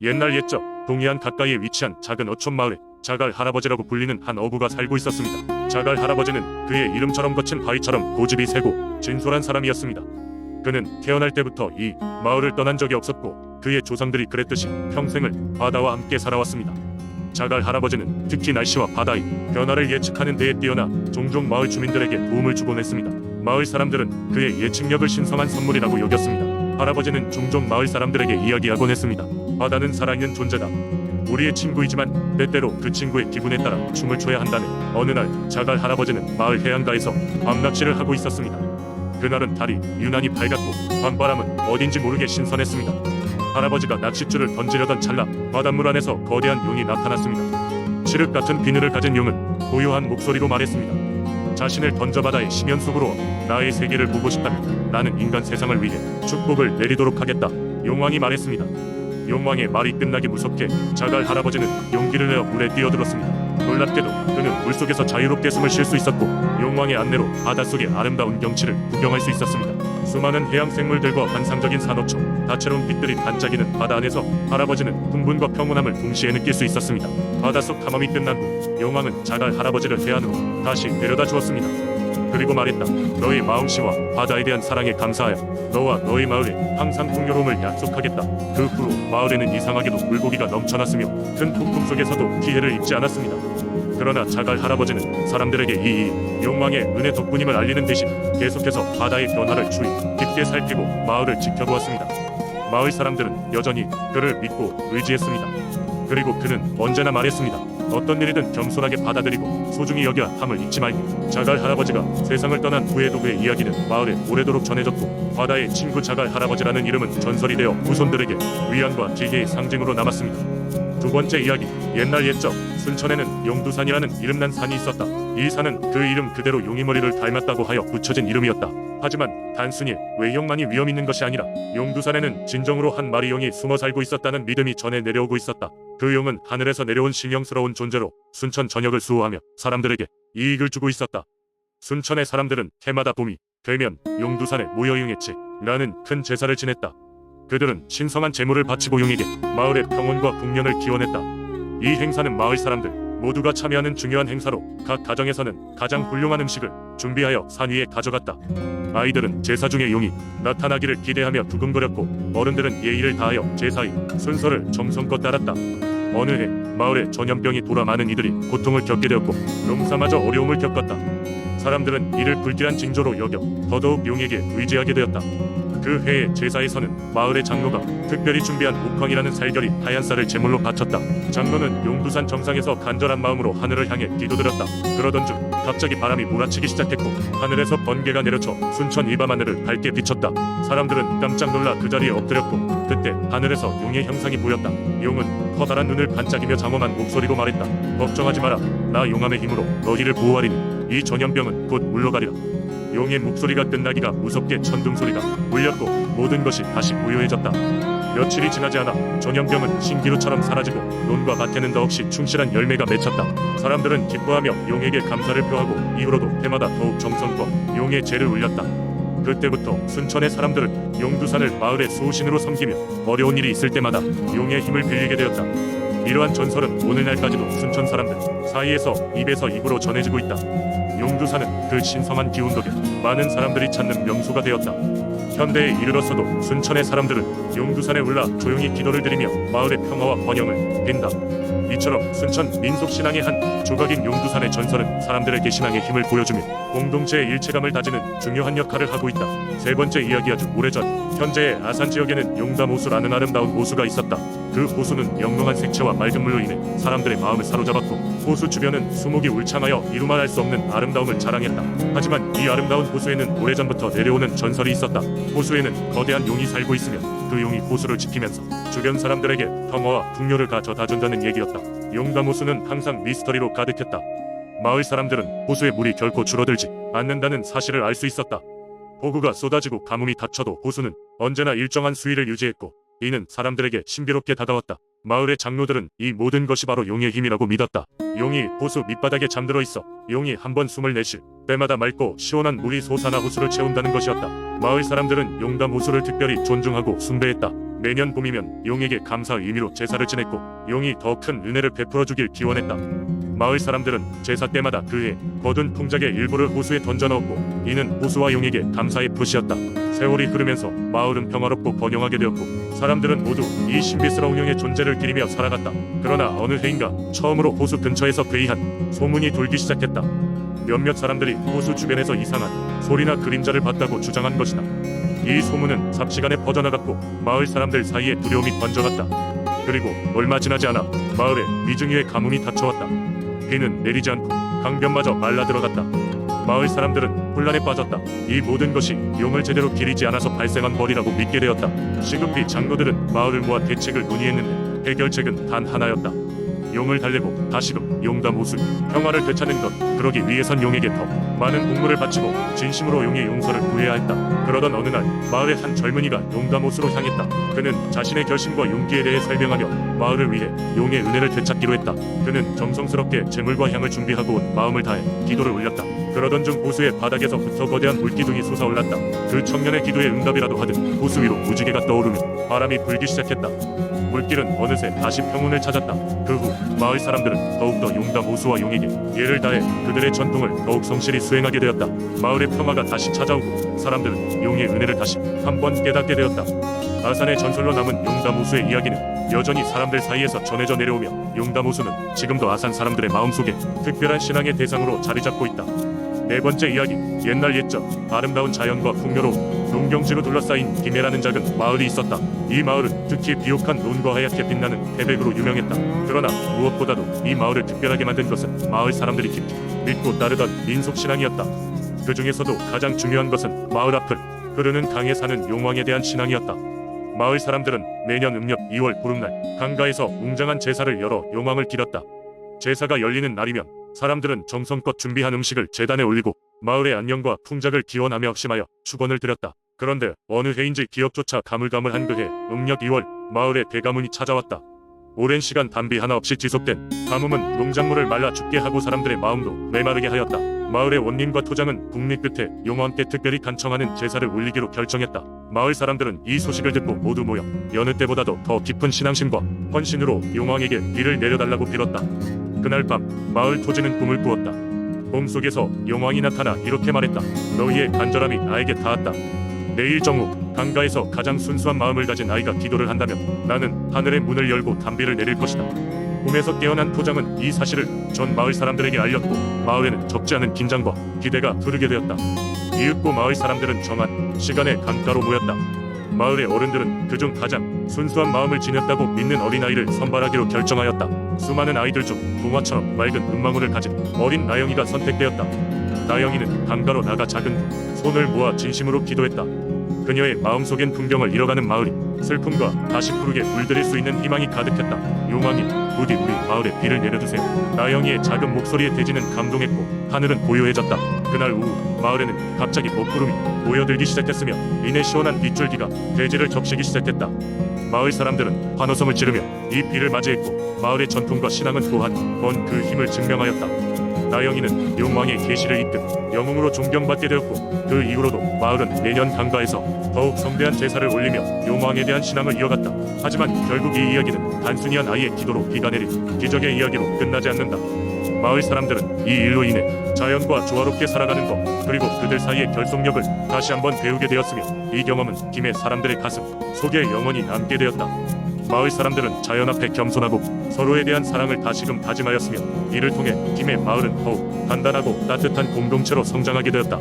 옛날 옛적 동해안 가까이에 위치한 작은 어촌 마을에 자갈 할아버지라고 불리는 한 어부가 살고 있었습니다. 자갈 할아버지는 그의 이름처럼 거친 바위처럼 고집이 세고 진솔한 사람이었습니다. 그는 태어날 때부터 이 마을을 떠난 적이 없었고 그의 조상들이 그랬듯이 평생을 바다와 함께 살아왔습니다. 자갈 할아버지는 특히 날씨와 바다의 변화를 예측하는 데에 뛰어나 종종 마을 주민들에게 도움을 주곤 했습니다. 마을 사람들은 그의 예측력을 신성한 선물이라고 여겼습니다. 할아버지는 종종 마을 사람들에게 이야기하곤 했습니다. 바다는 살아있는 존재다. 우리의 친구이지만 때때로 그 친구의 기분에 따라 춤을 춰야 한다네. 어느 날 자갈 할아버지는 마을 해안가에서 밤낚시를 하고 있었습니다. 그날은 달이 유난히 밝았고 밤바람은 어딘지 모르게 신선했습니다. 할아버지가 낚싯줄을 던지려던 찰나 바닷물 안에서 거대한 용이 나타났습니다. 칠흑 같은 비늘을 가진 용은 고요한 목소리로 말했습니다. 자신을 던져 바다의 심연 속으로 와 나의 세계를 보고 싶다면 나는 인간 세상을 위해 축복을 내리도록 하겠다. 용왕이 말했습니다. 용왕의 말이 끝나기 무섭게 자갈 할아버지는 용기를 내어 물에 뛰어들었습니다. 놀랍게도 그는 물속에서 자유롭게 숨을 쉴 수 있었고 용왕의 안내로 바닷속의 아름다운 경치를 구경할 수 있었습니다. 수많은 해양 생물들과 환상적인 산호초, 다채로운 빛들이 반짝이는 바다 안에서 할아버지는 흥분과 평온함을 동시에 느낄 수 있었습니다. 바닷속 탐험이 끝난 후 용왕은 자갈 할아버지를 해안으로 다시 데려다 주었습니다. 그리고 말했다. 너의 마음씨와 바다에 대한 사랑에 감사하여 너와 너의 마을에 항상 풍요로움을 약속하겠다. 그 후로 마을에는 이상하게도 물고기가 넘쳐났으며 큰 폭풍 속에서도 피해를 입지 않았습니다. 그러나 자갈 할아버지는 사람들에게 이 용왕의 은혜 덕분임을 알리는 대신 계속해서 바다의 변화를 주의 깊게 살피고 마을을 지켜보았습니다. 마을 사람들은 여전히 그를 믿고 의지했습니다. 그리고 그는 언제나 말했습니다. 어떤 일이든 겸손하게 받아들이고 소중히 여겨야 함을 잊지 말고. 자갈 할아버지가 세상을 떠난 후에도 그의 이야기는 마을에 오래도록 전해졌고 바다의 친구 자갈 할아버지라는 이름은 전설이 되어 후손들에게 위안과 지혜의 상징으로 남았습니다. 두 번째 이야기. 옛날 옛적 순천에는 용두산이라는 이름난 산이 있었다. 이 산은 그 이름 그대로 용이머리를 닮았다고 하여 붙여진 이름이었다. 하지만 단순히 외형만이 위험 있는 것이 아니라 용두산에는 진정으로 한 마리 용이 숨어 살고 있었다는 믿음이 전해 내려오고 있었다. 그 용은 하늘에서 내려온 신령스러운 존재로 순천 전역을 수호하며 사람들에게 이익을 주고 있었다. 순천의 사람들은 해마다 봄이 되면 용두산에 모여 용해치 라는 큰 제사를 지냈다. 그들은 신성한 제물을 바치고 용에게 마을의 평온과 풍년을 기원했다. 이 행사는 마을 사람들 모두가 참여하는 중요한 행사로 각 가정에서는 가장 훌륭한 음식을 준비하여 산 위에 가져갔다. 아이들은 제사 중에 용이 나타나기를 기대하며 두근거렸고 어른들은 예의를 다하여 제사의 순서를 정성껏 따랐다. 어느 해 마을에 전염병이 돌아 많은 이들이 고통을 겪게 되었고 농사마저 어려움을 겪었다. 사람들은 이를 불길한 징조로 여겨 더더욱 용에게 의지하게 되었다. 그 해의 제사에서는 마을의 장로가 특별히 준비한 옥황이라는 살결이 하얀 쌀을 제물로 바쳤다. 장로는 용두산 정상에서 간절한 마음으로 하늘을 향해 기도드렸다. 그러던 중 갑자기 바람이 몰아치기 시작했고 하늘에서 번개가 내려쳐 순천 일밤하늘을 밝게 비쳤다. 사람들은 깜짝 놀라 그 자리에 엎드렸고 그때 하늘에서 용의 형상이 보였다. 용은 커다란 눈을 반짝이며 장엄한 목소리로 말했다. 걱정하지 마라. 나 용암의 힘으로 너희를 보호하리니 이 전염병은 곧 물러가리라. 용의 목소리가 끝나기가 무섭게 천둥소리가 울렸고 모든 것이 다시 고요해졌다. 며칠이 지나지 않아 전염병은 신기루처럼 사라지고 논과 밭에는 더없이 충실한 열매가 맺혔다. 사람들은 기뻐하며 용에게 감사를 표하고 이후로도 해마다 더욱 정성껏 용의 제를 올렸다. 그때부터 순천의 사람들은 용두산을 마을의 수호신으로 섬기며 어려운 일이 있을 때마다 용의 힘을 빌리게 되었다. 이러한 전설은 오늘날까지도 순천 사람들 사이에서 입에서 입으로 전해지고 있다. 용두산은 그 신성한 기운 덕에 많은 사람들이 찾는 명소가 되었다. 현대에 이르렀어도 순천의 사람들은 용두산에 올라 조용히 기도를 드리며 마을의 평화와 번영을 빈다. 이처럼 순천 민속신앙의 한 조각인 용두산의 전설은 사람들에게 신앙의 힘을 보여주며 공동체의 일체감을 다지는 중요한 역할을 하고 있다. 세 번째 이야기. 아주 오래전 현재의 아산 지역에는 용담호수라는 아름다운 호수가 있었다. 그 호수는 영롱한 색채와 맑은 물로 인해 사람들의 마음을 사로잡았고 호수 주변은 수목이 울창하여 이루말할 수 없는 아름다움을 자랑했다. 하지만 이 아름다운 호수에는 오래전부터 내려오는 전설이 있었다. 호수에는 거대한 용이 살고 있으며 그 용이 호수를 지키면서 주변 사람들에게 평화와 풍요를 가져다 준다는 얘기였다. 용담호수는 항상 미스터리로 가득했다. 마을 사람들은 호수의 물이 결코 줄어들지 않는다는 사실을 알 수 있었다. 폭우가 쏟아지고 가뭄이 닥쳐도 호수는 언제나 일정한 수위를 유지했고 이는 사람들에게 신비롭게 다가왔다. 마을의 장로들은 이 모든 것이 바로 용의 힘이라고 믿었다. 용이 호수 밑바닥에 잠들어 있어 용이 한번 숨을 내쉴 때마다 맑고 시원한 물이 솟아나 호수를 채운다는 것이었다. 마을 사람들은 용담 호수를 특별히 존중하고 숭배했다. 매년 봄이면 용에게 감사 의미로 제사를 지냈고 용이 더 큰 은혜를 베풀어 주길 기원했다. 마을 사람들은 제사 때마다 그해 거둔 풍작의 일부를 호수에 던져 넣었고 이는 호수와 용에게 감사의 표시였다. 세월이 흐르면서 마을은 평화롭고 번영하게 되었고 사람들은 모두 이 신비스러운 용의 존재를 기리며 살아갔다. 그러나 어느 해인가 처음으로 호수 근처에서 괴이한 소문이 돌기 시작했다. 몇몇 사람들이 호수 주변에서 이상한 소리나 그림자를 봤다고 주장한 것이다. 이 소문은 삽시간에 퍼져나갔고 마을 사람들 사이에 두려움이 번져갔다. 그리고 얼마 지나지 않아 마을에 미증이의 가뭄이 닥쳐왔다. 비는 내리지 않고 강변마저 말라들어갔다. 마을 사람들은 혼란에 빠졌다. 이 모든 것이 용을 제대로 기리지 않아서 발생한 벌이라고 믿게 되었다. 시급히 장로들은 마을을 모아 대책을 논의했는데 해결책은 단 하나였다. 용을 달래고 다시금 용담 호수 평화를 되찾는 것. 그러기 위해선 용에게 더 많은 공물을 바치고 진심으로 용의 용서를 구해야 했다. 그러던 어느 날 마을의 한 젊은이가 용담 호수로 향했다. 그는 자신의 결심과 용기에 대해 설명하며 마을을 위해 용의 은혜를 되찾기로 했다. 그는 정성스럽게 제물과 향을 준비하고 온 마음을 다해 기도를 올렸다. 그러던 중 호수의 바닥에서부터 거대한 물기둥이 솟아올랐다. 그 청년의 기도에 응답이라도 하듯 호수 위로 무지개가 떠오르며 바람이 불기 시작했다. 물길은 어느새 다시 평온을 찾았다. 그 후 마을 사람들은 더욱더 용담 호수와 용에게 예를 다해 그들의 전통을 더욱 성실히 수행하게 되었다. 마을의 평화가 다시 찾아오고 사람들은 용의 은혜를 다시 한번 깨닫게 되었다. 아산의 전설로 남은 용담 호수의 이야기는 여전히 사람들 사이에서 전해져 내려오며 용담 호수는 지금도 아산 사람들의 마음속에 특별한 신앙의 대상으로 자리 잡고 있다. 네 번째 이야기. 옛날 옛적 아름다운 자연과 풍요로운 농경지로 둘러싸인 김해라는 작은 마을이 있었다. 이 마을은 특히 비옥한 논과 하얗게 빛나는 태백으로 유명했다. 그러나 무엇보다도 이 마을을 특별하게 만든 것은 마을 사람들이 깊이 믿고 따르던 민속신앙이었다. 그 중에서도 가장 중요한 것은 마을 앞을 흐르는 강에 사는 용왕에 대한 신앙이었다. 마을 사람들은 매년 음력 2월 보름날 강가에서 웅장한 제사를 열어 용왕을 기렸다. 제사가 열리는 날이면 사람들은 정성껏 준비한 음식을 제단에 올리고 마을의 안녕과 풍작을 기원하며 심하여 축원을 드렸다. 그런데 어느 해인지 기억조차 가물가물한 그해 음력 2월 마을에 대가문이 찾아왔다. 오랜 시간 단비 하나 없이 지속된 가뭄은 농작물을 말라 죽게 하고 사람들의 마음도 메마르게 하였다. 마을의 원님과 토장은 국리 끝에 용왕께 특별히 간청하는 제사를 올리기로 결정했다. 마을 사람들은 이 소식을 듣고 모두 모여 여느 때보다도 더 깊은 신앙심과 헌신으로 용왕에게 비를 내려달라고 빌었다. 그날 밤 마을 토지는 꿈을 꾸었다. 꿈속에서 용왕이 나타나 이렇게 말했다. 너희의 간절함이 나에게 닿았다. 내일 정오 강가에서 가장 순수한 마음을 가진 아이가 기도를 한다면 나는 하늘의 문을 열고 단비를 내릴 것이다. 꿈에서 깨어난 토장은 이 사실을 전 마을 사람들에게 알렸고 마을에는 적지 않은 긴장과 기대가 흐르게 되었다. 이윽고 마을 사람들은 정한 시간에 강가로 모였다. 마을의 어른들은 그중 가장 순수한 마음을 지녔다고 믿는 어린아이를 선발하기로 결정하였다. 수많은 아이들 중 동화처럼 맑은 눈망울을 가진 어린 나영이가 선택되었다. 나영이는 강가로 나가 작은 손을 모아 진심으로 기도했다. 그녀의 마음속엔 풍경을 잃어가는 마을이 슬픔과 다시 푸르게 물들일 수 있는 희망이 가득했다. 용왕님, 부디 우리 마을에 비를 내려주세요. 나영이의 작은 목소리에 대지는 감동했고 하늘은 고요해졌다. 그날 오후 마을에는 갑자기 먹구름이 모여들기 시작했으며 이내 시원한 빗줄기가 대지를 적시기 시작했다. 마을 사람들은 환호성을 지르며 이 비를 맞이했고 마을의 전통과 신앙은 또한 먼 그 힘을 증명하였다. 나영이는 용왕의 계시를 입듯 영웅으로 존경받게 되었고 그 이후로도 마을은 매년 강가에서 더욱 성대한 제사를 올리며 용왕에 대한 신앙을 이어갔다. 하지만 결국 이 이야기는 단순히 한 아이의 기도로 비가 내린 기적의 이야기로 끝나지 않는다. 마을 사람들은 이 일로 인해 자연과 조화롭게 살아가는 것 그리고 그들 사이의 결속력을 다시 한번 배우게 되었으며 이 경험은 김해 사람들의 가슴 속에 영원히 남게 되었다. 마을 사람들은 자연 앞에 겸손하고 서로에 대한 사랑을 다시금 다짐하였으며 이를 통해 김해 마을은 더욱 단단하고 따뜻한 공동체로 성장하게 되었다.